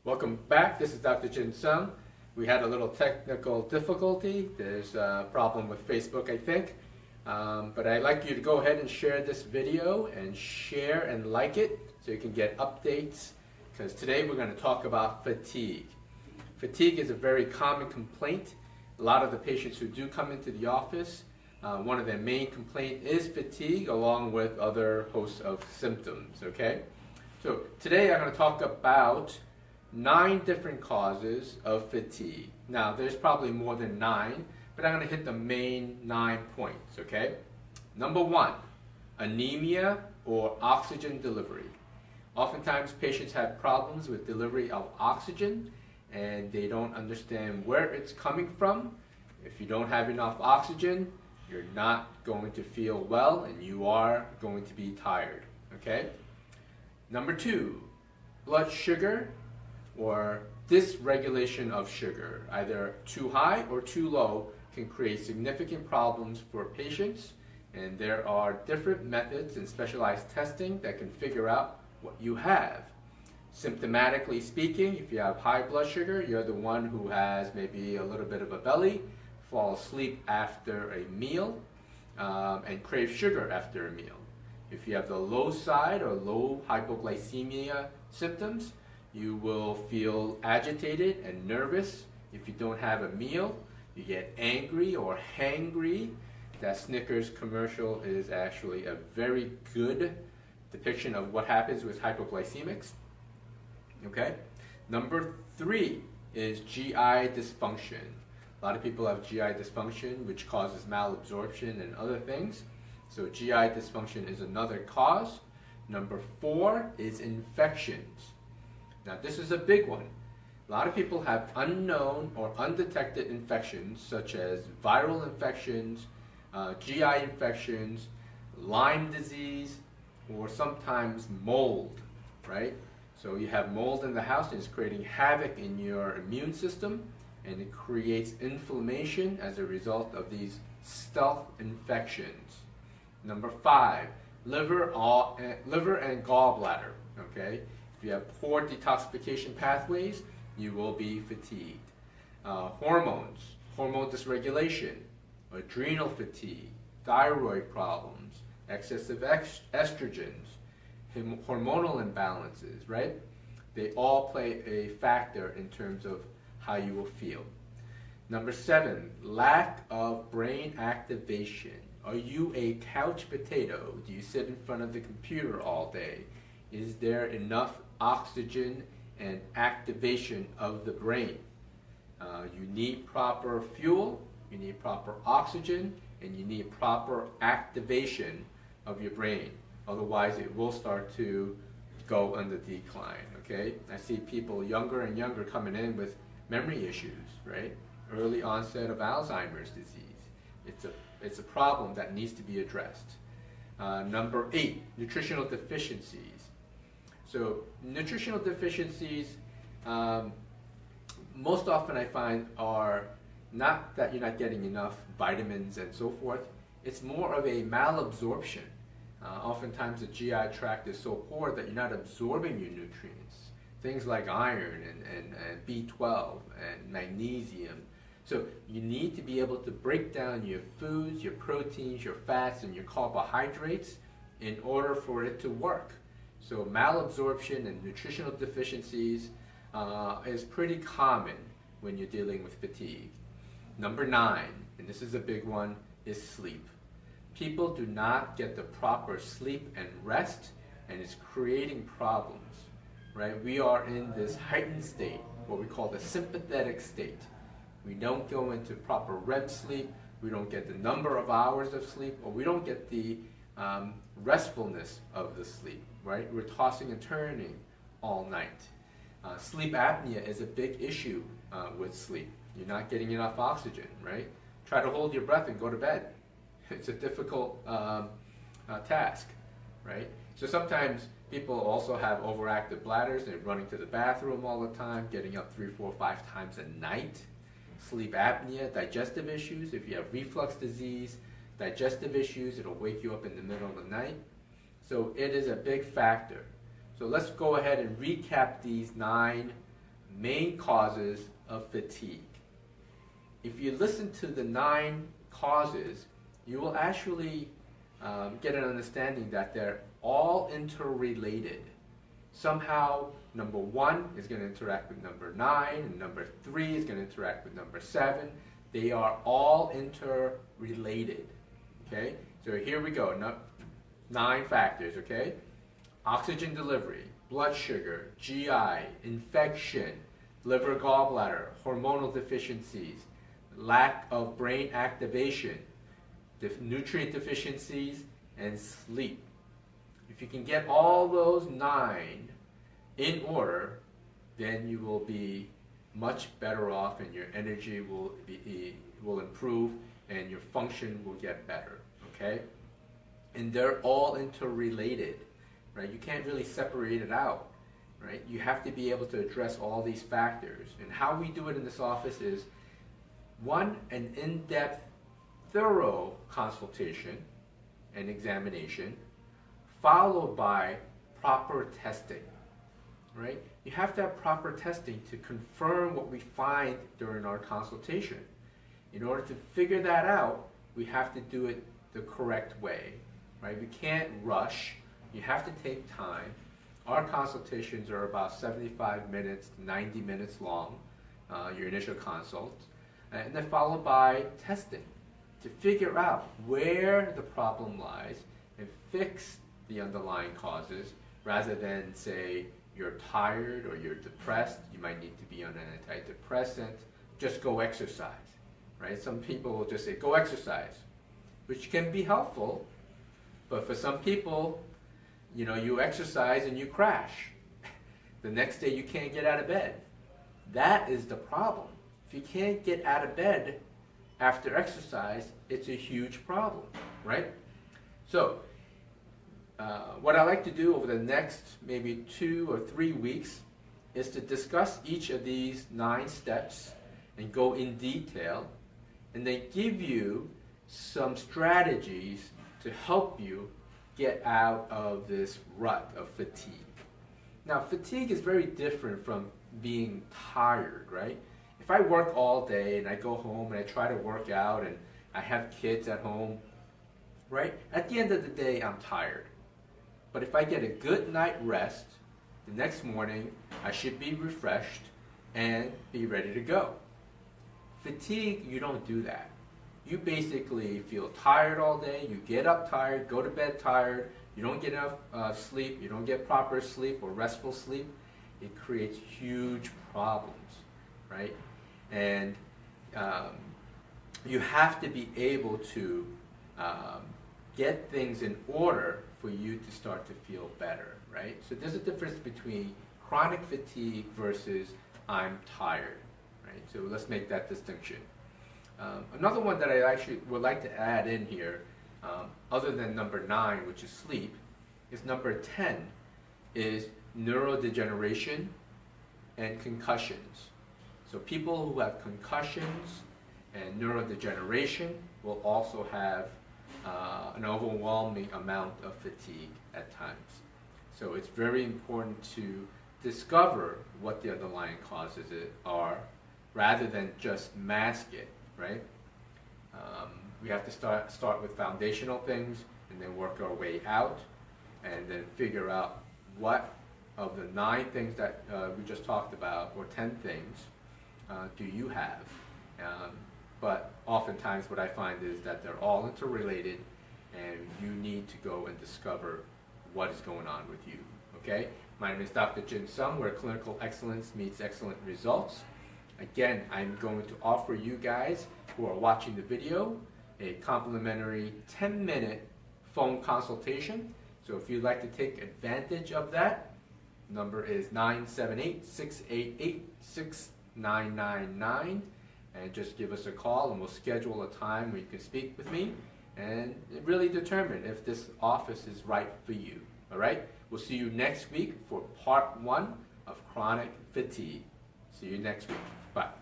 Welcome back. This is Dr. Jin Sung. We had a little technical difficulty. There's a problem with Facebook, I think. But I'd like you to go ahead and share this video and share and like it so you can get updates, because today we're going to talk about fatigue. Fatigue is a very common complaint. A lot of the patients who do come into the office, one of their main complaints is fatigue, along with other hosts of symptoms. Okay? So today I'm going to talk about 9 different causes of fatigue. Now, there's probably more than 9, but I'm going to hit the main 9 points, okay? Number 1, anemia or oxygen delivery. Oftentimes, patients have problems with delivery of oxygen, and they don't understand where it's coming from. If you don't have enough oxygen, you're not going to feel well, and you are going to be tired, okay? Number 2, blood sugar or dysregulation of sugar, either too high or too low, can create significant problems for patients, and there are different methods and specialized testing that can figure out what you have. Symptomatically speaking, if you have high blood sugar, you're the one who has maybe a little bit of a belly, fall asleep after a meal, and crave sugar after a meal. If you have the low side or low hypoglycemia symptoms, you will feel agitated and nervous if you don't have a meal. You get angry or hangry. That Snickers commercial is actually a very good depiction of what happens with hypoglycemics. Okay? Number 3 is GI dysfunction. A lot of people have GI dysfunction, which causes malabsorption and other things. So GI dysfunction is another cause. Number 4 is infections. Now, this is a big one. A lot of people have unknown or undetected infections, such as viral infections, GI infections, Lyme disease, or sometimes mold, right? So you have mold in the house, and it's creating havoc in your immune system, and it creates inflammation as a result of these stealth infections. Number 5, liver and gallbladder, okay? If you have poor detoxification pathways, you will be fatigued. Hormone dysregulation, adrenal fatigue, thyroid problems, excessive estrogens, hormonal imbalances, right? They all play a factor in terms of how you will feel. Number 7, lack of brain activation. Are you a couch potato? Do you sit in front of the computer all day? Is there enough oxygen and activation of the brain? You need proper fuel, you need proper oxygen, and you need proper activation of your brain. Otherwise, it will start to go on the decline, okay? I see people younger and younger coming in with memory issues, right? Early onset of Alzheimer's disease. It's a problem that needs to be addressed. Number 8, nutritional deficiencies. So nutritional deficiencies, most often I find, are not that you're not getting enough vitamins and so forth. It's more of a malabsorption. Oftentimes the GI tract is so poor that you're not absorbing your nutrients. Things like iron and B12 and magnesium. So you need to be able to break down your foods, your proteins, your fats, and your carbohydrates in order for it to work. So malabsorption and nutritional deficiencies is pretty common when you're dealing with fatigue. Number 9, and this is a big one, is sleep. People do not get the proper sleep and rest, and it's creating problems, right? We are in this heightened state, what we call the sympathetic state. We don't go into proper REM sleep, we don't get the number of hours of sleep, or we don't get the restfulness of the sleep, right? We're tossing and turning all night. Sleep apnea is a big issue with sleep. You're not getting enough oxygen, right? Try to hold your breath and go to bed. It's a difficult task, right? So sometimes people also have overactive bladders. They're running to the bathroom all the time, getting up 3, 4, 5 times a night. Sleep apnea, digestive issues. If you have reflux disease, digestive issues, it'll wake you up in the middle of the night. So it is a big factor. So let's go ahead and recap these 9 main causes of fatigue. If you listen to the 9 causes, you will actually get an understanding that they're all interrelated. Somehow, number 1 is going to interact with number 9, and number 3 is going to interact with number 7. They are all interrelated. Okay? So here we go. 9 factors, okay? Oxygen delivery, blood sugar, GI, infection, liver gallbladder, hormonal deficiencies, lack of brain activation, nutrient deficiencies, and sleep. If you can get all those 9 in order, then you will be much better off, and your energy will improve, and your function will get better. Okay? And they're all interrelated, right? You can't really separate it out, right? You have to be able to address all these factors. And how we do it in this office is, 1, an in-depth, thorough consultation and examination, followed by proper testing, right? You have to have proper testing to confirm what we find during our consultation. In order to figure that out, we have to do it the correct way, right? We can't rush. You have to take time. Our consultations are about 75 minutes to 90 minutes long, your initial consult, and then followed by testing to figure out where the problem lies and fix the underlying causes, rather than say you're tired or you're depressed, you might need to be on an antidepressant, just go exercise, right? Some people will just say, go exercise, which can be helpful, but for some people, you know, you exercise and you crash. The next day you can't get out of bed. That is the problem. If you can't get out of bed after exercise, it's a huge problem, right? So, what I like to do over the next maybe 2 or 3 weeks is to discuss each of these 9 steps and go in detail, and then give you some strategies to help you get out of this rut of fatigue. Now, fatigue is very different from being tired, right? If I work all day and I go home and I try to work out and I have kids at home, right? At the end of the day, I'm tired. But if I get a good night rest, the next morning I should be refreshed and be ready to go. Fatigue, you don't do that. You basically feel tired all day, you get up tired, go to bed tired, you don't get enough sleep, you don't get proper sleep or restful sleep. It creates huge problems, right? And you have to be able to get things in order for you to start to feel better, right? So there's a difference between chronic fatigue versus I'm tired, right? So let's make that distinction. Another one that I actually would like to add in here, other than number 9, which is sleep, is number 10, is neurodegeneration and concussions. So people who have concussions and neurodegeneration will also have an overwhelming amount of fatigue at times. So it's very important to discover what the underlying causes are, rather than just mask it, right? We have to start with foundational things and then work our way out, and then figure out what of the 9 things that we just talked about, or 10 things, do you have. But oftentimes what I find is that they're all interrelated, and you need to go and discover what is going on with you, okay? My name is Dr. Jin Sung, where clinical excellence meets excellent results. Again, I'm going to offer you guys who are watching the video a complimentary 10-minute phone consultation. So if you'd like to take advantage of that, number is 978-688-6999, and just give us a call and we'll schedule a time where you can speak with me and really determine if this office is right for you. All right? We'll see you next week for part 1 of chronic fatigue. See you next week. Bye.